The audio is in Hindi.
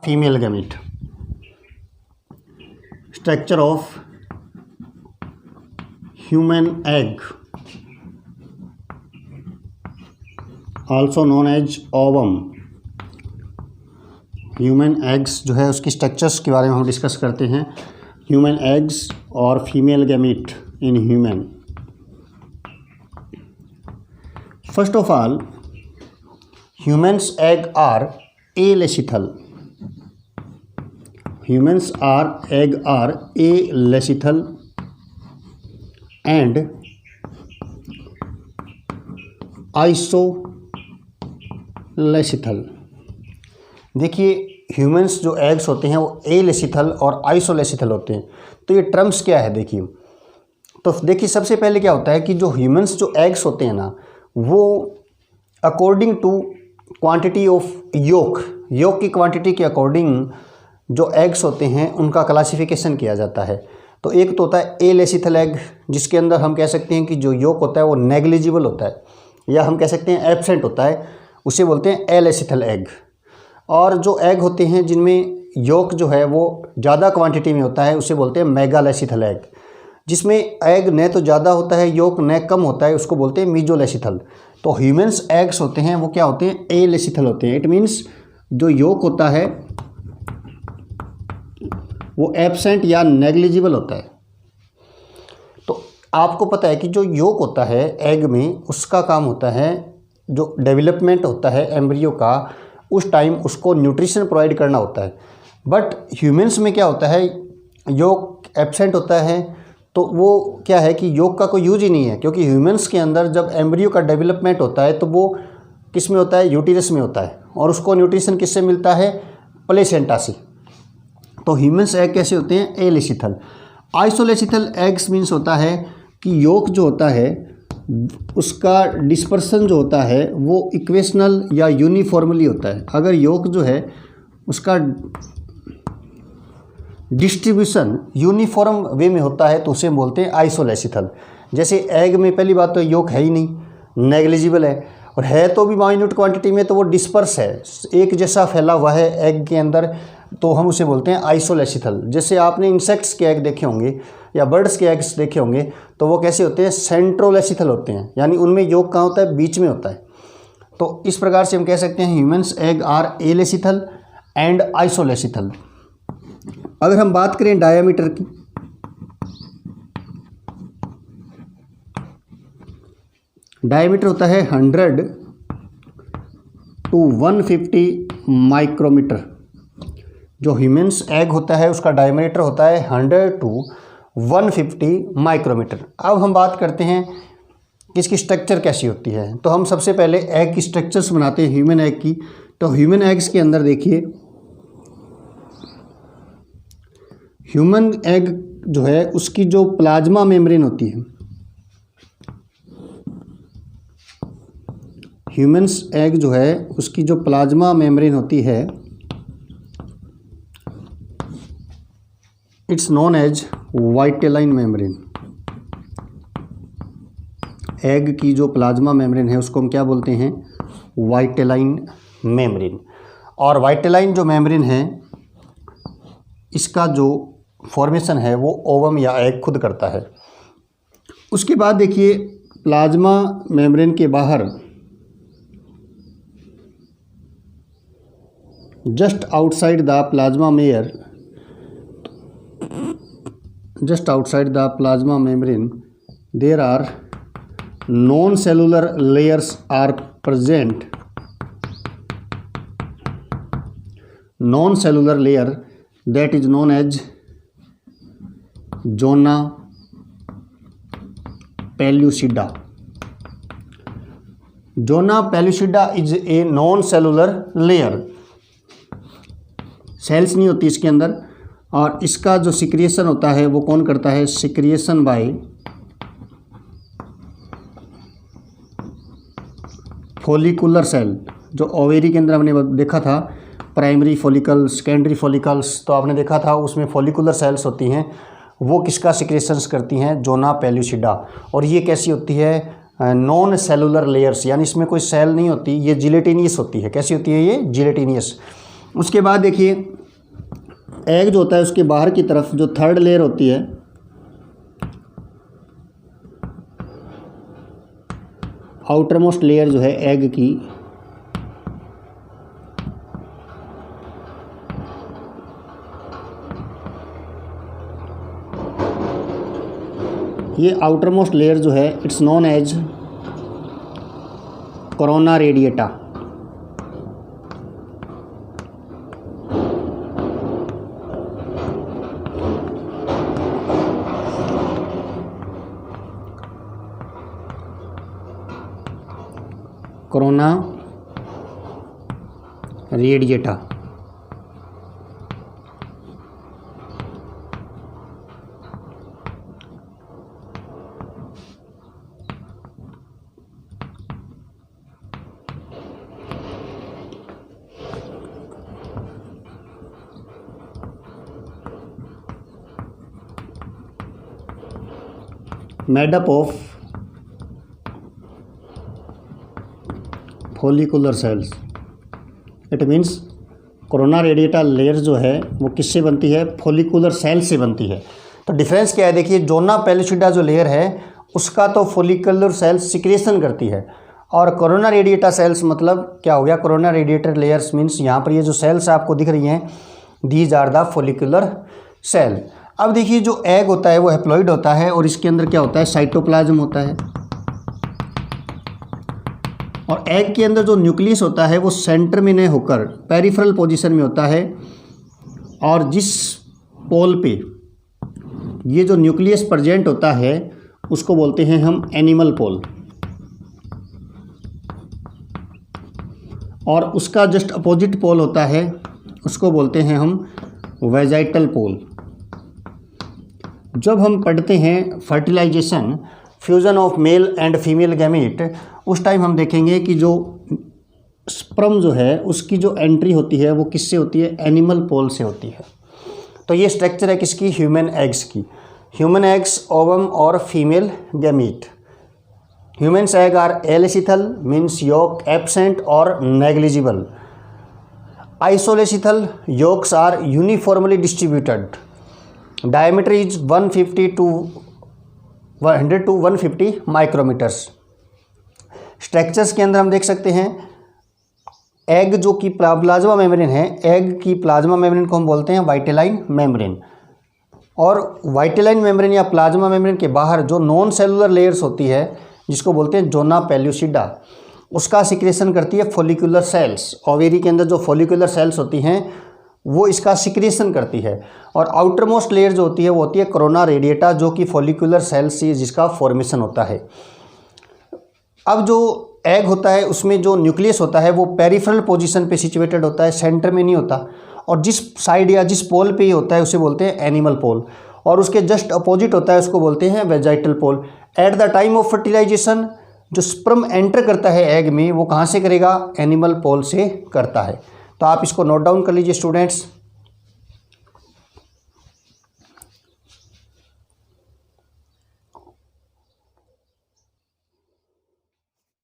Female gamete. Structure of human egg also known as ovum. Human eggs जो है उसकी स्ट्रक्चर्स के बारे में हम डिस्कस करते हैं। ह्यूमन एग्स और female gamete in human. First of all, humans egg are alethal. Humans egg are alethal and isolethal. देखिए ह्यूमन्स जो एग्स होते हैं वो एलेसिथल और आइसोलेसिथल होते हैं। तो ये टर्म्स क्या है देखिए। तो देखिए सबसे पहले क्या होता है कि जो ह्यूमन्स जो एग्स होते हैं ना वो अकॉर्डिंग टू क्वांटिटी ऑफ योक की क्वांटिटी के अकॉर्डिंग जो एग्स होते हैं उनका क्लासिफिकेशन किया जाता है। तो एक तो होता है एलेसिथल एग जिसके अंदर हम कह सकते हैं कि जो योक होता है वो नेग्लिजिबल होता है या हम कह सकते हैं एब्सेंट होता है, उसे बोलते हैं एलेसिथल एग। और जो एग होते हैं जिनमें योक जो है वो ज़्यादा क्वांटिटी में होता है उसे बोलते हैं मेगालेसिथल एग। जिसमें एग न तो ज़्यादा होता है योक न कम होता है उसको बोलते हैं मीजोलेसिथल। तो ह्यूमन्स एग्स होते हैं वो क्या होते हैं एलेसिथल होते हैं। इट मीन्स जो योक होता है वो एब्सेंट या नेग्लिजिबल होता है। तो आपको पता है कि जो योक होता है एग में उसका काम होता है जो डेवलपमेंट होता है एम्ब्रियो का उस टाइम उसको न्यूट्रिशन प्रोवाइड करना होता है। बट ह्यूमन्स में क्या होता है योक एब्सेंट होता है तो वो क्या है कि योक का कोई यूज ही नहीं है, क्योंकि ह्यूमन्स के अंदर जब एम्ब्रियो का डेवलपमेंट होता है तो वो किस में होता है यूटिरस में होता है और उसको न्यूट्रिशन किससे मिलता है प्लेसेंटा से। तो ह्यूमन्स एग कैसे होते हैं एलेसिथल। आइसोलेसिथल एग्स मीन्स होता है कि योक जो होता है उसका डिस्पर्सन जो होता है वो इक्वेशनल या यूनिफॉर्मली होता है। अगर योक जो है उसका डिस्ट्रीब्यूशन यूनिफॉर्म वे में होता है तो उसे बोलते हैं आइसोलेसिथल। जैसे एग में पहली बात तो योक है ही नहीं, नेग्लिजिबल है, और है तो भी माइन्यूट क्वांटिटी में तो वो डिस्पर्स है, एक जैसा फैला हुआ है एग के अंदर, तो हम उसे बोलते हैं आइसोलेसिथल। जैसे आपने इंसेक्ट्स के एग देखे होंगे या बर्ड्स के एग्स देखे होंगे तो वो कैसे होते हैं सेंट्रोलेसिथल होते हैं, यानी उनमें योक कहाँ होता है बीच में होता है। तो इस प्रकार से हम कह सकते हैं ह्यूमन्स एग आर एलेसिथल एंड आइसोलेसिथल। अगर हम बात करें डायामीटर की, डायामीटर होता है 100 to 150 माइक्रोमीटर। जो ह्यूमन्स एग होता है उसका डायमीटर होता है 100 to 150 माइक्रोमीटर। अब हम बात करते हैं कि इसकी स्ट्रक्चर कैसी होती है। तो हम सबसे पहले एग की स्ट्रक्चर्स बनाते हैं ह्यूमन एग की। तो ह्यूमन एग्स के अंदर देखिए ह्यूमन एग जो है उसकी जो प्लाज्मा मेम्ब्रेन होती है, ह्यूमन्स एग जो है उसकी जो प्लाज्मा मेम्ब्रेन होती है it's known as vitelline membrane. Egg की जो प्लाज्मा मेम्ब्रेन है उसको हम क्या बोलते हैं वाइटेलाइन मेम्ब्रेन। और वाइटेलाइन जो मेम्ब्रेन है इसका जो फॉर्मेशन है वो ओवम या एग खुद करता है। उसके बाद देखिए प्लाज्मा मेम्ब्रेन के बाहर just outside the plasma mayor, just outside the plasma membrane there are non-cellular layers are present. Non-cellular layer that is known as zona pellucida. Zona pellucida is a non-cellular layer. Cells नहीं होती इसके अंदर, और इसका जो सिक्रिएशन होता है वो कौन करता है सिक्रिएशन बाय फॉलिकुलर सेल। जो ओवेरी के अंदर हमने देखा था प्राइमरी फॉलिकल सेकेंडरी फॉलिकल्स, तो आपने देखा था उसमें फॉलिकुलर सेल्स होती हैं, वो किसका सिक्रेशंस करती हैं जोना पेल्यूसिडा। और ये कैसी होती है नॉन सेलुलर लेयर्स, यानी इसमें कोई सेल नहीं होती, ये जिलेटिनियस होती है। कैसी होती है ये जिलेटिनियस। उसके बाद देखिए एग जो होता है उसके बाहर की तरफ जो थर्ड लेयर होती है आउटर मोस्ट लेयर जो है एग की, ये आउटर मोस्ट लेयर जो है it's known as corona radiata. Corona radiata. Made up of follicular cells. It means corona radiata layer जो है वो किससे बनती है? फॉलिकुलर सेल से बनती है। तो डिफरेंस क्या है देखिए, जोना पेलुसिडा जो लेयर है उसका तो फॉलिकुलर सेल्स सिक्रेशन करती है, और कोरोना रेडिएटा सेल्स मतलब क्या हो गया? कोरोना रेडिएटर लेयर्स मीन्स यहाँ पर ये जो सेल्स आपको दिख रही हैं these are the follicular cell. अब देखिए जो एग होता है वो हैप्लॉइड होता है और इसके अंदर क्या होता है? साइटोप्लाज्म होता है, और एग के अंदर जो न्यूक्लियस होता है वो सेंटर में नहीं होकर पेरिफेरल पोजीशन में होता है, और जिस पोल पे ये जो न्यूक्लियस प्रेजेंट होता है उसको बोलते हैं हम एनिमल पोल, और उसका जस्ट अपोजिट पोल होता है उसको बोलते हैं हम वेजाइटल पोल। जब हम पढ़ते हैं fertilization, fusion of male and female gamete, उस टाइम हम देखेंगे कि जो स्पर्म जो है उसकी जो एंट्री होती है वो किससे होती है? एनिमल पोल से होती है। तो ये स्ट्रक्चर है किसकी? ह्यूमन एग्स की। ह्यूमन एग्स, ओवम और female gamete. Humans egg are alecithal means yolk absent और negligible. Isolecithal yolks are uniformly distributed. Diameter is 100 to 150 micrometers. Structures के अंदर हम देख सकते हैं एग जो कि प्लाज्मा मेम्ब्रेन है, एग की प्लाज्मा मेम्ब्रेन को हम बोलते हैं वाइटेलाइन मेम्ब्रेन, और वाइटेलाइन मेम्ब्रेन या प्लाज्मा मेम्ब्रेन के बाहर जो नॉन सेलुलर लेयर्स होती है जिसको बोलते हैं जोना पेल्यूसिडा, उसका सिक्रेशन करती है फॉलिकुलर सेल्स। ओवेरी के अंदर जो फॉलिकुलर सेल्स होती हैं वो इसका सिक्रेशन करती है, और आउटर मोस्ट लेयर जो होती है वो होती है कोरोना रेडिएटा, जो कि फॉलिकुलर सेल्स से जिसका फॉर्मेशन होता है। अब जो एग होता है उसमें जो न्यूक्लियस होता है वो पेरिफेरल पोजीशन पे सिचुएटेड होता है, सेंटर में नहीं होता, और जिस साइड या जिस पोल पे ही होता है उसे बोलते हैं एनिमल पोल, और उसके जस्ट अपोजिट होता है उसको बोलते हैं vegetal pole. At the time of fertilization जो स्पर्म एंटर करता है एग में वो कहाँ से करेगा? एनिमल पोल से करता है। तो आप इसको नोट डाउन कर लीजिए स्टूडेंट्स।